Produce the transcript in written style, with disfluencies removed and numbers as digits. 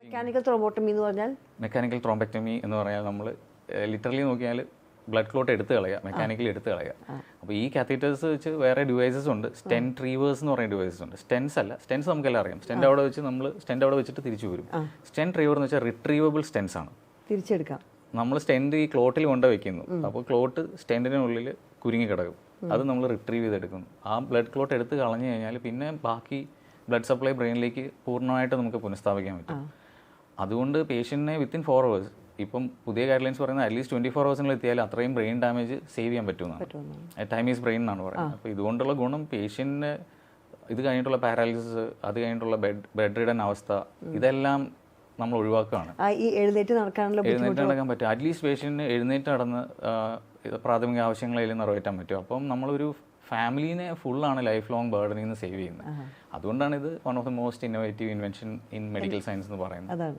Mechanical ത്രോംബോട്ടമി എന്ന് പറഞ്ഞാൽ mechanical thrombectomy എന്ന് പറഞ്ഞാൽ നമ്മൾ ലിറ്ററലി നോക്കിയാൽ ബ്ലഡ് ക്ലോട്ട് എടുത്ത് കളയുക, മെക്കാനിക്കലി എടുത്ത് കളയുക. അപ്പോൾ ഈ കാത്തീറ്റേഴ്സ് വെച്ച് വേറെ ഡിവൈസസ് ഉണ്ട്. സ്റ്റെൻറ്റ് റീവേഴ്സ് എന്ന് പറയുന്ന ഡിവൈസസ് ഉണ്ട്. സ്റ്റെൻസ് അല്ല, സ്റ്റെൻസ് നമുക്കെല്ലാം അറിയാം. സ്റ്റെൻറ്റ് അവിടെ വെച്ച് നമ്മൾ സ്റ്റെൻറ്റ് അവിടെ വെച്ചിട്ട് തിരിച്ചു വരും. സ്റ്റെൻറ്റ് റീവർ എന്ന് വെച്ചാൽ റിട്രീവബിൾ സ്റ്റെൻസ് ആണ്. തിരിച്ചെടുക്കാം. നമ്മൾ സ്റ്റെൻറ്റ് ഈ ക്ലോട്ടിൽ കൊണ്ട് വയ്ക്കുന്നു. അപ്പോൾ ക്ലോട്ട് സ്റ്റെൻറ്റിനുള്ളിൽ കുരുങ്ങി കിടക്കും. അത് നമ്മൾ റിട്രീവ് ചെയ്തെടുക്കുന്നു. ആ ബ്ലഡ് ക്ലോട്ട് എടുത്ത് കളഞ്ഞു കഴിഞ്ഞാൽ പിന്നെ ബാക്കി ബ്ലഡ് സപ്ലൈ ബ്രെയിനിലേക്ക് പൂർണ്ണമായിട്ട് നമുക്ക് പുനഃസ്ഥാപിക്കാൻ പറ്റും. അതുകൊണ്ട് പേഷ്യൻറ്റിനെ വിത്തിൻ 4 hours, ഇപ്പം പുതിയ ഗൈഡ് ലൈൻസ് പറയുന്നത് അറ്റ്ലീസ്റ്റ് 24 hours എത്തിയാൽ അത്രയും ബ്രെയിൻ ഡാമേജ് സേവ് ചെയ്യാൻ പറ്റുമെന്നാണ്. ടൈം ഈസ് ബ്രെയിൻ എന്നാണ് പറയുന്നത്. അപ്പോൾ ഇതുകൊണ്ടുള്ള ഗുണം പേഷ്യൻറ്റിന് ഇത് കഴിഞ്ഞിട്ടുള്ള പാരാലിസിസ്, അത് കഴിഞ്ഞിട്ടുള്ള ബെഡ് റിഡൻ അവസ്ഥ, ഇതെല്ലാം നമ്മൾ ഒഴിവാക്കുകയാണ്. എഴുന്നേറ്റ് നടക്കാൻ പറ്റും. അറ്റ്ലീസ്റ്റ് പേഷ്യൻറ്റിന് എഴുന്നേറ്റ് നടന്ന് പ്രാഥമിക ആവശ്യങ്ങളെല്ലാം നിറവേറ്റാൻ പറ്റും. അപ്പം നമ്മളൊരു ഫാമിലീനെ ഫുള്ളാണ് ലൈഫ് ലോങ് ബേർഡനിൽ നിന്ന് സേവ് ചെയ്യുന്നത്. അതുകൊണ്ടാണ് ഇത് one of the most innovative invention in medical science എന്ന് പറയുന്നത്. അതാണ്